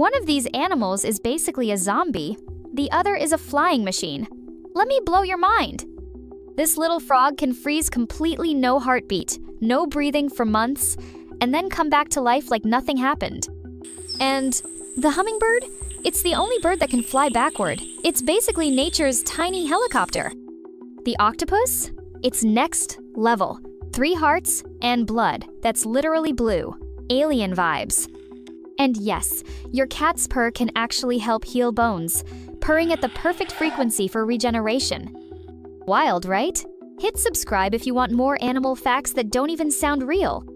One of these animals is basically a zombie. The other is a flying machine. Let me blow your mind. This little frog can freeze completely, no heartbeat, no breathing for months, and then come back to life like nothing happened. And the hummingbird? It's the only bird that can fly backward. It's basically nature's tiny helicopter. The octopus? It's next level. 3 hearts and blood that's literally blue. Alien vibes. And yes, your cat's purr can actually help heal bones, purring at the perfect frequency for regeneration. Wild, right? Hit subscribe if you want more animal facts that don't even sound real.